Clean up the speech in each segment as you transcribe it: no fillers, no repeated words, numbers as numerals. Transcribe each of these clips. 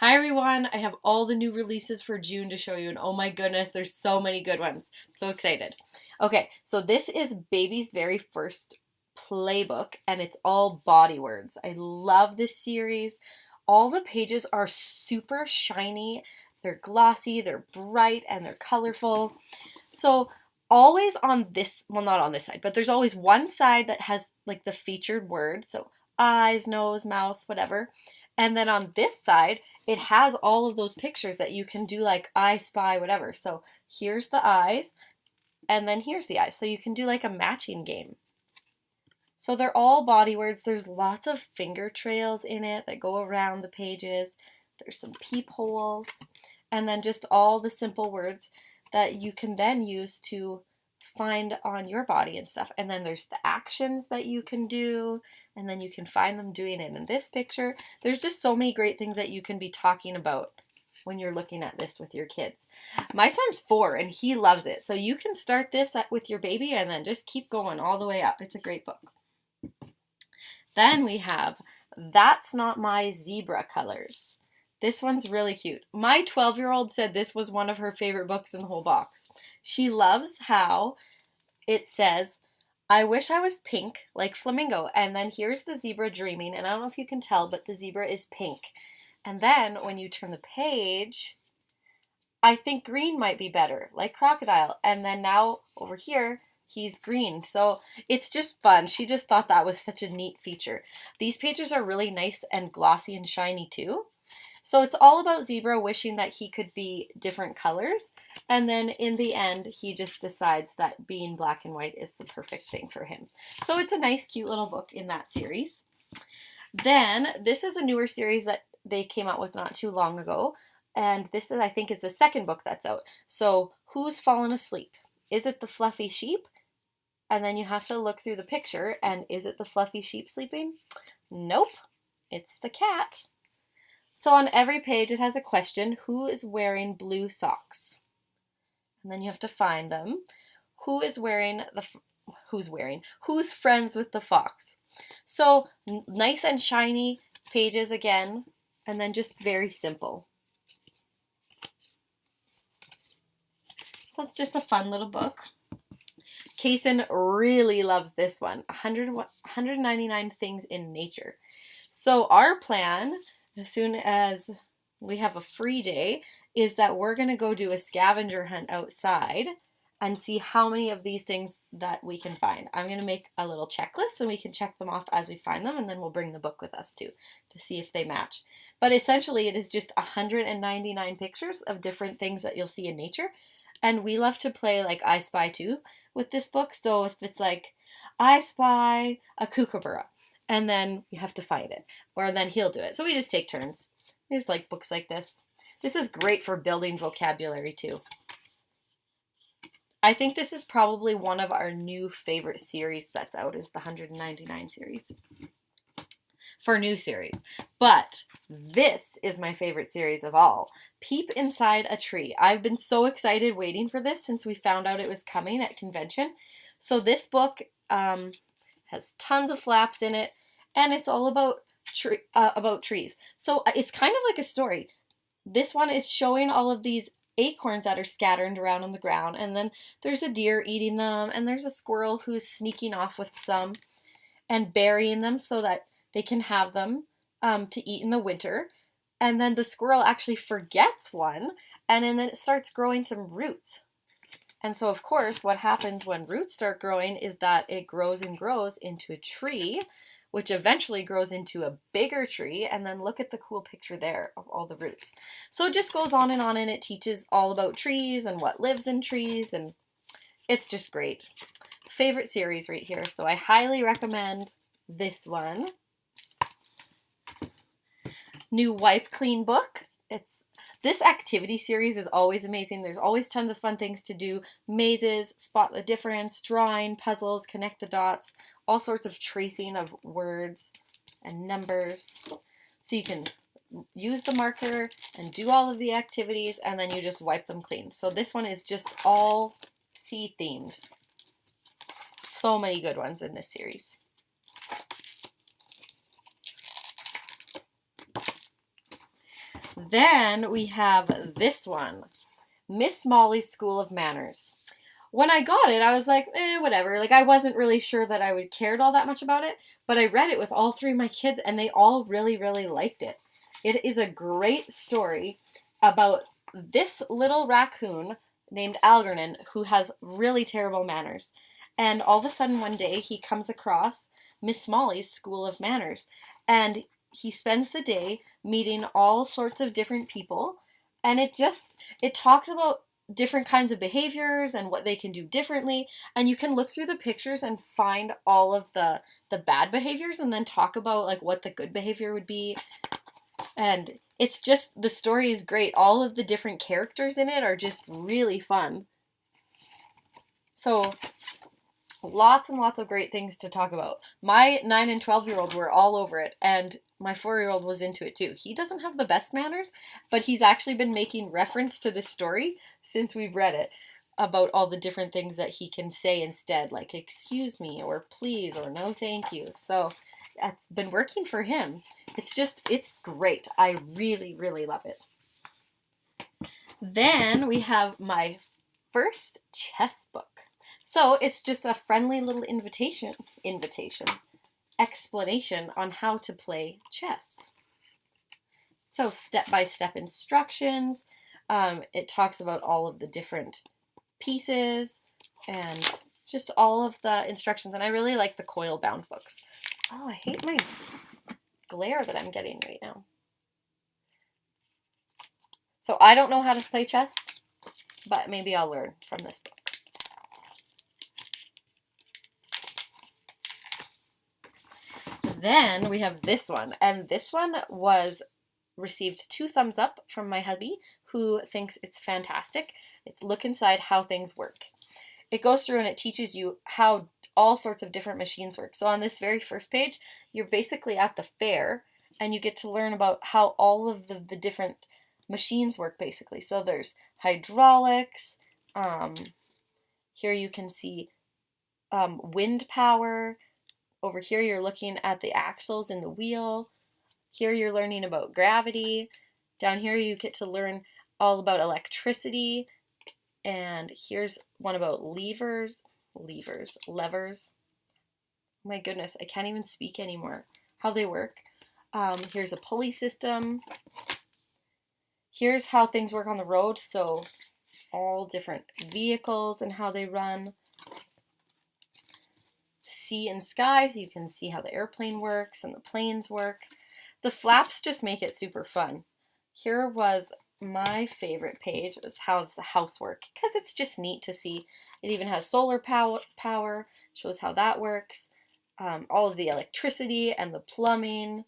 Hi everyone, I have all the new releases for June to show you, and oh my goodness, there's so many good ones. I'm so excited. Okay, so this is Baby's very first playbook, and it's all body words. I love this series. All the pages are super shiny, they're glossy, they're bright, and they're colorful. So always on this, well, not on this side, but there's always one side that has like the featured word, so eyes, nose, mouth, whatever. And then on this side, it has all of those pictures that you can do like I spy, whatever. So here's the eyes, and then here's the eyes. So you can do like a matching game. So they're all body words. There's lots of finger trails in it that go around the pages. There's some peepholes, and then just all the simple words that you can then use to find on your body and stuff. And then there's the actions that you can do, and then you can find them doing it in this picture. There's just so many great things that you can be talking about when you're looking at this with your kids. My son's 4 and he loves it. So you can start this with your baby and then just keep going all the way up. It's a great book. Then we have That's Not My Zebra Colors. This one's really cute. My 12-year-old said this was one of her favorite books in the whole box. She loves how it says, I wish I was pink like flamingo. And then here's the zebra dreaming. And I don't know if you can tell, but the zebra is pink. And then when you turn the page, I think green might be better, like crocodile. And then now over here, he's green. So it's just fun. She just thought that was such a neat feature. These pages are really nice and glossy and shiny too. So it's all about Zebra wishing that he could be different colors. And then in the end, he just decides that being black and white is the perfect thing for him. So it's a nice, cute little book in that series. Then this is a newer series that they came out with not too long ago. And this is, I think, is the second book that's out. So Who's Fallen Asleep? Is it the fluffy sheep? And then you have to look through the picture, and is it the fluffy sheep sleeping? Nope, it's the cat. So on every page it has a question. Who is wearing blue socks? And then you have to find them. Who's friends with the fox? So nice and shiny pages again, and then just very simple. So it's just a fun little book. Kaysen really loves this one, 199 Things in Nature. So our plan, as soon as we have a free day, is that we're going to go do a scavenger hunt outside and see how many of these things that we can find. I'm going to make a little checklist and we can check them off as we find them, and then we'll bring the book with us too to see if they match. But essentially it is just 199 pictures of different things that you'll see in nature. And we love to play like I Spy too with this book. So if it's like, I spy a kookaburra, and then you have to find it, or then he'll do it. So we just take turns. I just like books like this. This is great for building vocabulary too. I think this is probably one of our new favorite series that's out, is the 199 series. For new series. But this is my favorite series of all. Peep Inside a Tree. I've been so excited waiting for this since we found out it was coming at convention. So this book has tons of flaps in it, and it's all about trees. So it's kind of like a story. This one is showing all of these acorns that are scattered around on the ground, and then there's a deer eating them, and there's a squirrel who's sneaking off with some and burying them so that they can have them to eat in the winter. And then the squirrel actually forgets one, and then it starts growing some roots. And so, of course, what happens when roots start growing is that it grows and grows into a tree, which eventually grows into a bigger tree. And then look at the cool picture there of all the roots. So it just goes on, and it teaches all about trees and what lives in trees, and it's just great. Favorite series right here. So I highly recommend this one. New Wipe Clean book. This activity series is always amazing. There's always tons of fun things to do. Mazes, spot the difference, drawing, puzzles, connect the dots, all sorts of tracing of words and numbers. So you can use the marker and do all of the activities, and then you just wipe them clean. So this one is just all sea themed. So many good ones in this series. Then we have this one, Miss Molly's School of Manners. When I got it, I was like, whatever. Like, I wasn't really sure that I would cared all that much about it, but I read it with all three of my kids, and they all really, really liked it. It is a great story about this little raccoon named Algernon who has really terrible manners. And all of a sudden, one day, he comes across Miss Molly's School of Manners, and he spends the day meeting all sorts of different people, and it talks about different kinds of behaviors and what they can do differently, and you can look through the pictures and find all of the bad behaviors and then talk about like what the good behavior would be. And it's just, the story is great. All of the different characters in it are just really fun. So lots and lots of great things to talk about. My 9 and 12-year-old were all over it, and my 4-year-old was into it too. He doesn't have the best manners, but he's actually been making reference to this story since we've read it, about all the different things that he can say instead, like excuse me, or please, or no thank you. So that's been working for him. It's great. I really, really love it. Then we have my first chess book. So it's just a friendly little explanation on how to play chess. So step-by-step instructions. It talks about all of the different pieces and just all of the instructions. And I really like the coil-bound books. Oh, I hate my glare that I'm getting right now. So I don't know how to play chess, but maybe I'll learn from this book. Then we have this one, and this one received 2 thumbs up from my hubby, who thinks it's fantastic. It's Look Inside How Things Work. It goes through and it teaches you how all sorts of different machines work. So on this very first page, you're basically at the fair, and you get to learn about how all of the different machines work, basically. So there's hydraulics. Here you can see wind power. Over here, you're looking at the axles in the wheel. Here, you're learning about gravity. Down here, you get to learn all about electricity. And here's one about levers. My goodness, I can't even speak anymore. How they work. Here's a pulley system. Here's how things work on the road. So all different vehicles and how they run. Sea and sky, so you can see how the airplane works and the planes work. The flaps just make it super fun. Here was my favorite page, was how the house work, because it's just neat to see. It even has solar power, shows how that works, all of the electricity and the plumbing.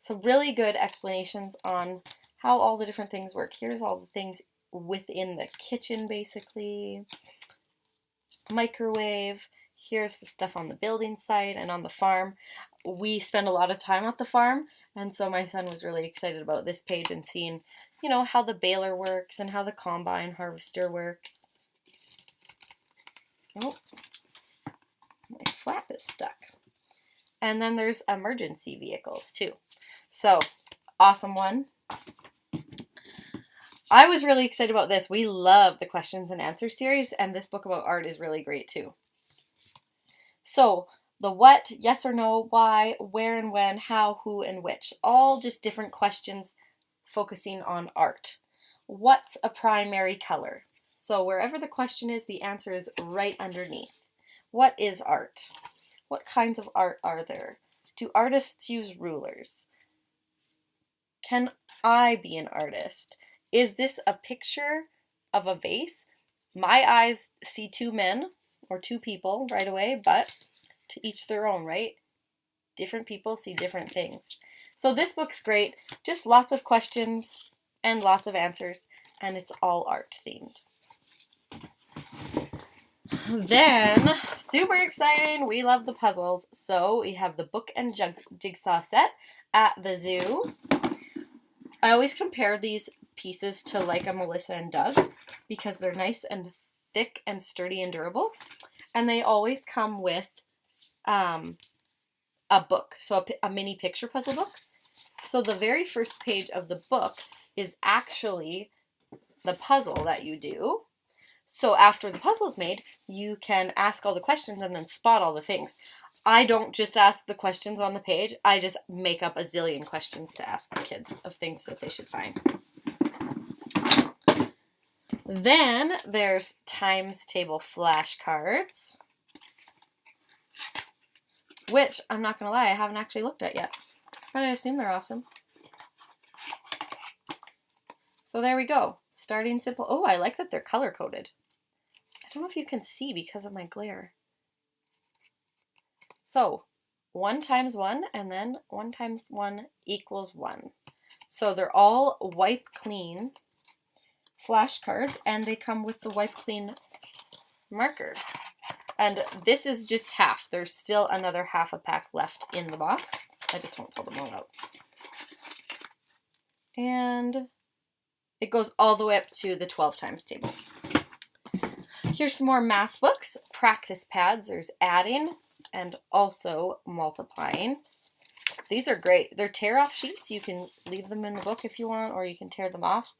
So really good explanations on how all the different things work. Here's all the things within the kitchen, basically. Microwave. Here's the stuff on the building site and on the farm. We spend a lot of time at the farm, and so my son was really excited about this page and seeing, how the baler works and how the combine harvester works. Oh, my flap is stuck. And then there's emergency vehicles too. So, awesome one. I was really excited about this. We love the questions and answers series, and this book about art is really great too. So, the what, yes or no, why, where and when, how, who, and which. All just different questions focusing on art. What's a primary color? So, wherever the question is, the answer is right underneath. What is art? What kinds of art are there? Do artists use rulers? Can I be an artist? Is this a picture of a vase? My eyes see 2 men or 2 people right away, but to each their own, right? Different people see different things. So this book's great. Just lots of questions and lots of answers, and it's all art themed. Then, super exciting, we love the puzzles. So we have the book and jigsaw set at the zoo. I always compare these pieces to like a Melissa and Doug because they're nice and thick and sturdy and durable, and they always come with a book, so a mini picture puzzle book. So the very first page of the book is actually the puzzle that you do. So after the puzzle's made, you can ask all the questions and then spot all the things. I don't just ask the questions on the page. I just make up a zillion questions to ask the kids of things that they should find. Then there's times table flashcards, which I'm not going to lie, I haven't actually looked at yet, but I assume they're awesome. So there we go. Starting simple. Oh, I like that they're color-coded. I don't know if you can see because of my glare. So 1 times 1 and then 1 times 1 equals 1. So they're all wipe clean flashcards and they come with the wipe clean marker. And this is just half. There's still another half a pack left in the box. I just won't pull them all out. And it goes all the way up to the 12 times table. Here's some more math books, practice pads. There's adding and also multiplying. These are great. They're tear-off sheets. You can leave them in the book if you want, or you can tear them off.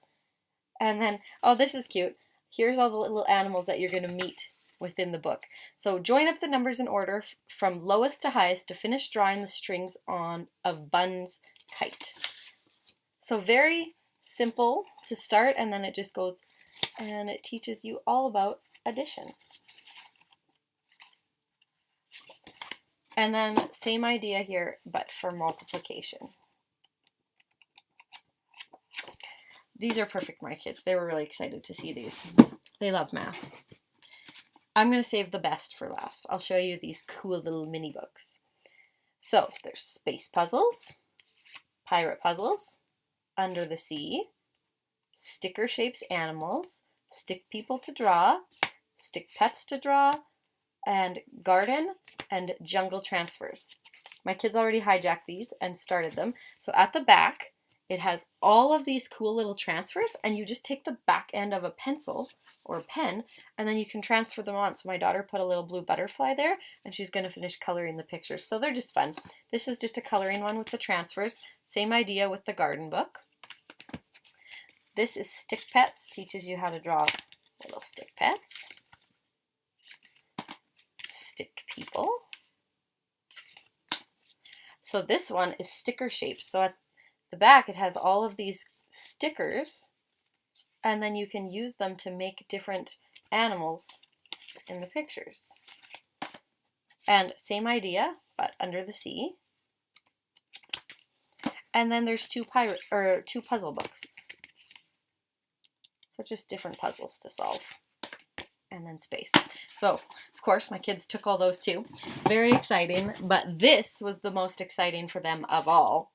And then, oh, this is cute. Here's all the little animals that you're going to meet within the book. So join up the numbers in order from lowest to highest to finish drawing the strings on of Bun's kite. So very simple to start, and then it just goes and it teaches you all about addition. And then same idea here, but for multiplication. These are perfect for my kids. They were really excited to see these. They love math. I'm going to save the best for last. I'll show you these cool little mini books. So there's space puzzles, pirate puzzles, under the sea, sticker shapes animals, stick people to draw, stick pets to draw, and garden and jungle transfers. My kids already hijacked these and started them. So at the back, it has all of these cool little transfers, and you just take the back end of a pencil or a pen, and then you can transfer them on. So my daughter put a little blue butterfly there, and she's going to finish coloring the pictures. So they're just fun. This is just a coloring one with the transfers. Same idea with the garden book. This is Stick Pets, teaches you how to draw little stick pets. Stick people. So this one is sticker shapes. So at the back it has all of these stickers, and then you can use them to make different animals in the pictures. And same idea, but under the sea. And then there's two puzzle books. So just different puzzles to solve. And then space. So, of course, my kids took all those too. Very exciting, but this was the most exciting for them of all.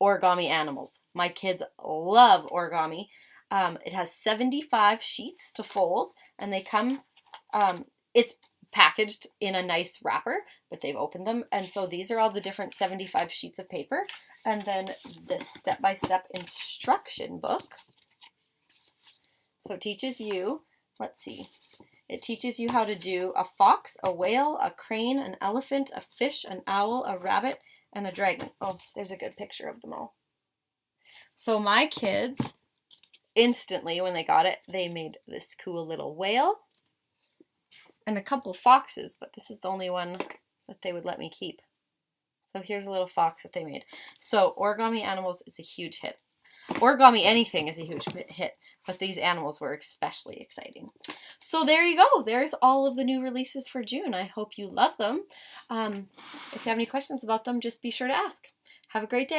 Origami animals. My kids love origami. It has 75 sheets to fold, and they come, it's packaged in a nice wrapper, but they've opened them, and so these are all the different 75 sheets of paper, and then this step-by-step instruction book. So it teaches you, let's see, it teaches you how to do a fox, a whale, a crane, an elephant, a fish, an owl, a rabbit, and a dragon. Oh, there's a good picture of them all. So my kids, instantly when they got it, they made this cool little whale and a couple foxes, but this is the only one that they would let me keep. So here's a little fox that they made. So origami animals is a huge hit. Origami anything is a huge hit, but these animals were especially exciting. So there you go. There's all of the new releases for June. I hope you love them. If you have any questions about them, just be sure to ask. Have a great day.